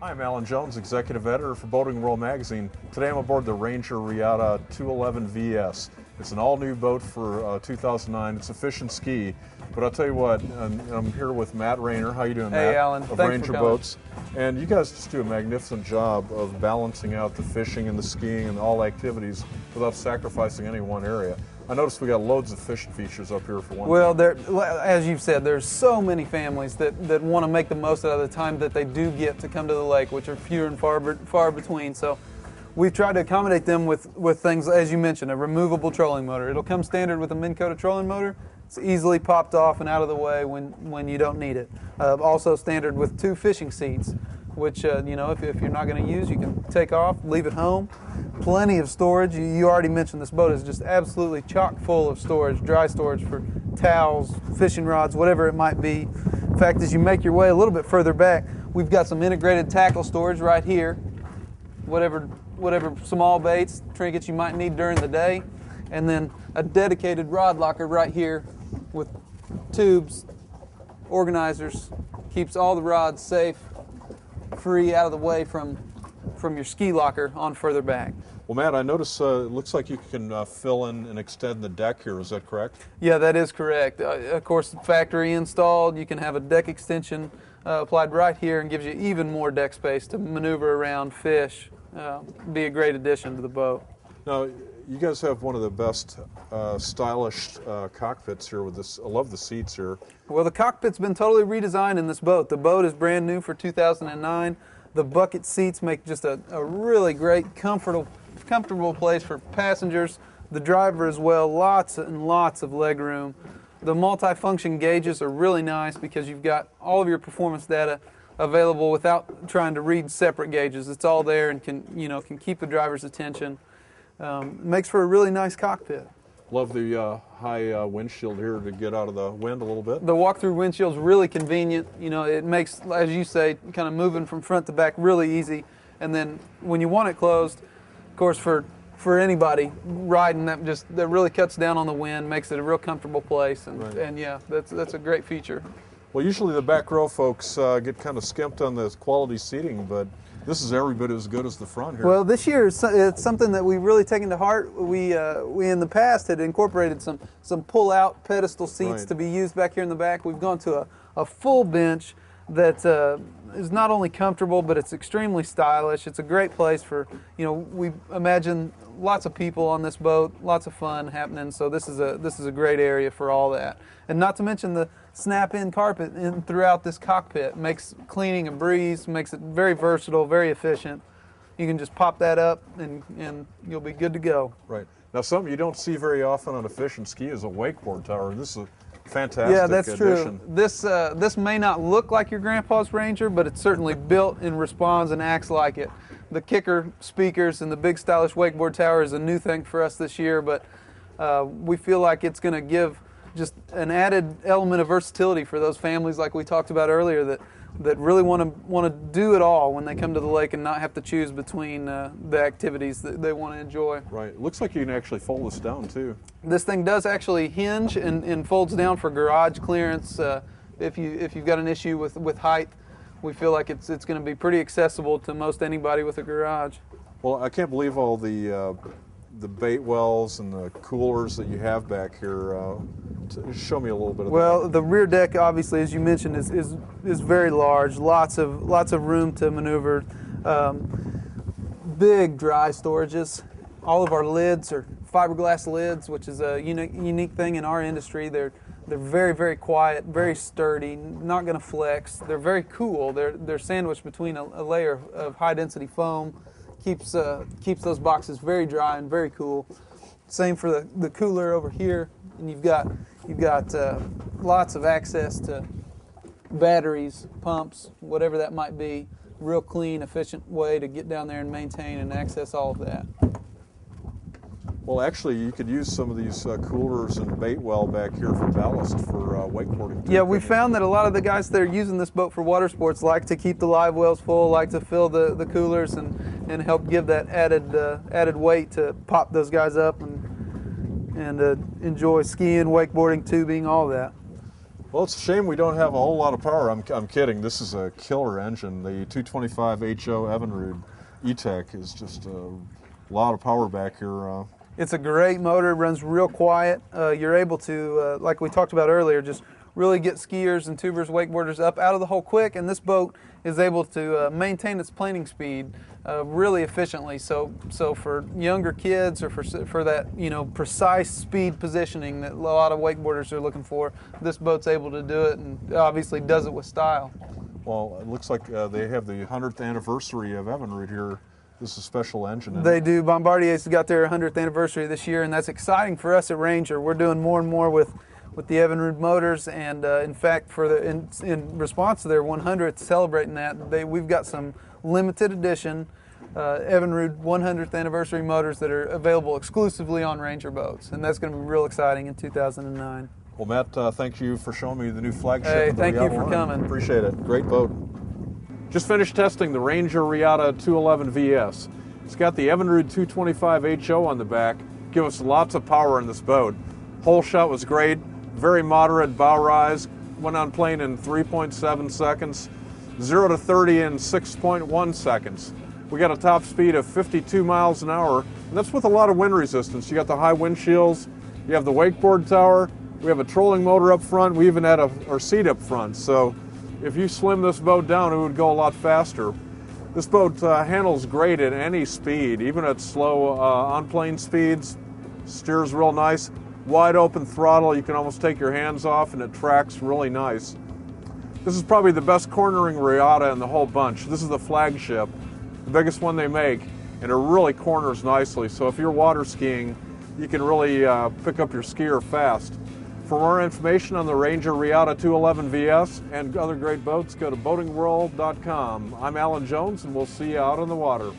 Hi, I'm Alan Jones, Executive Editor for Boating World Magazine. Today I'm aboard the Ranger Reata 211 VS. It's an all-new boat for 2009. It's a fish and ski. But I'll tell you what, I'm here with Matt Rayner. How you doing, Matt? Hey, Alan. Of Thanks Ranger for coming. Boats. And you guys just do a magnificent job of balancing out the fishing and the skiing and all activities without sacrificing any one area. I noticed we got loads of fishing features up here for one Well, thing. as you've said, there's so many families that want to make the most out of the time that they do get to come to the lake, which are fewer and far between. So we've tried to accommodate them with things, as you mentioned, a removable trolling motor. It'll come standard with a Minn Kota trolling motor. It's easily popped off and out of the way when you don't need it. Also standard with 2 fishing seats, which, if you're not going to use, you can take off, leave at home. Plenty of storage. You already mentioned this boat is just absolutely chock full of storage, dry storage for towels, fishing rods, whatever it might be. In fact, as you make your way a little bit further back, we've got some integrated tackle storage right here. Whatever small baits, trinkets you might need during the day. And then a dedicated rod locker right here with tubes, organizers, keeps all the rods safe, free, out of the way from your ski locker on further back. Well, Matt, I notice it looks like you can fill in and extend the deck here. Is that correct? Yeah, that is correct. Of course, factory installed. You can have a deck extension applied right here and gives you even more deck space to maneuver around, fish. Be a great addition to the boat. Now, you guys have one of the best stylish cockpits here with this. I love the seats here. Well, the cockpit's been totally redesigned in this boat. The boat is brand new for 2009. The bucket seats make just a really great, comfortable place for passengers. The driver as well, lots and lots of leg room. The multi-function gauges are really nice because you've got all of your performance data available without trying to read separate gauges. It's all there and can keep the driver's attention. Makes for a really nice cockpit. Love the high windshield here to get out of the wind a little bit. The walk-through windshield's really convenient. It makes, as you say, kind of moving from front to back really easy. And then when you want it closed, of course, for anybody riding, that really cuts down on the wind, makes it a real comfortable place. And, right. and yeah, that's a great feature. Well, usually the back row folks get kind of skimped on the quality seating, but this is every bit as good as the front here. Well, this year it's something that we've really taken to heart. We in the past had incorporated some pull-out pedestal seats right. to be used back here in the back. We've gone to a full bench that is not only comfortable, but it's extremely stylish. It's a great place for, we imagine lots of people on this boat, lots of fun happening. So this is a great area for all that. And not to mention the snap-in carpet throughout this cockpit makes cleaning a breeze, makes it very versatile, very efficient. You can just pop that up and you'll be good to go. Right. Now, something you don't see very often on a fish and ski is a wakeboard tower. This is a fantastic Yeah, that's addition. True. This may not look like your grandpa's Ranger, but it's certainly built and responds and acts like it. The kicker speakers and the big stylish wakeboard tower is a new thing for us this year, but we feel like it's going to give just an added element of versatility for those families like we talked about earlier that really want to do it all when they come to the lake and not have to choose between the activities that they want to enjoy. Right. It looks like you can actually fold this down too. This thing does actually hinge and folds down for garage clearance. If you've got an issue with height, we feel like it's going to be pretty accessible to most anybody with a garage. Well, I can't believe all the bait wells and the coolers that you have back here. Show me a little bit of that. Well, the rear deck, obviously, as you mentioned, is very large. Lots of room to maneuver. Big dry storages. All of our lids are fiberglass lids, which is a unique thing in our industry. They're very, very quiet, very sturdy, not going to flex. They're very cool. They're sandwiched between a layer of high-density foam. Keeps those boxes very dry and very cool. Same for the cooler over here, and you've got lots of access to batteries, pumps, whatever that might be. Real clean, efficient way to get down there and maintain and access all of that. Well, actually, you could use some of these coolers and bait well back here for ballast for wakeboarding. Yeah, we found that a lot of the guys that are using this boat for water sports like to keep the live wells full, like to fill the coolers and help give that added weight to pop those guys up and enjoy skiing, wakeboarding, tubing, all that. Well, it's a shame we don't have a whole lot of power. I'm kidding. This is a killer engine. The 225 HO Evinrude E-Tech is just a lot of power back here. It's a great motor. It runs real quiet. You're able to, like we talked about earlier, just really get skiers and tubers, wakeboarders up out of the hole quick, and this boat is able to maintain its planing speed really efficiently. So for younger kids or for that precise speed positioning that a lot of wakeboarders are looking for, this boat's able to do it, and obviously does it with style. Well, it looks like they have the 100th anniversary of Evinrude here. This is a special engine. They do. Bombardier's got their 100th anniversary this year, and that's exciting for us at Ranger. We're doing more and more with the Evinrude motors, and in fact, in response to their 100th, celebrating that, we've got some limited edition Evinrude 100th anniversary motors that are available exclusively on Ranger boats, and that's going to be real exciting in 2009. Well, Matt, thank you for showing me the new flagship. Hey, of the thank you Reata for line. coming. Appreciate it. Great boat. Just finished testing the Ranger Reata 211 VS. It's got the Evinrude 225 HO on the back. Give us lots of power in this boat. Hole shot was great. Very moderate bow rise. Went on plane in 3.7 seconds. 0 to 30 in 6.1 seconds. We got a top speed of 52 miles an hour, and that's with a lot of wind resistance. You got the high wind shields. You have the Wakeboard Tower. We have a trolling motor up front. We even had our seat up front. So if you slim this boat down, it would go a lot faster. This boat handles great at any speed, even at slow on-plane speeds. Steers real nice. Wide open throttle, you can almost take your hands off, and it tracks really nice. This is probably the best cornering Reata in the whole bunch. This is the flagship, the biggest one they make, and it really corners nicely. So if you're water skiing, you can really pick up your skier fast. For more information on the Ranger Reata 211 VS and other great boats, go to boatingworld.com. I'm Alan Jones, and we'll see you out on the water.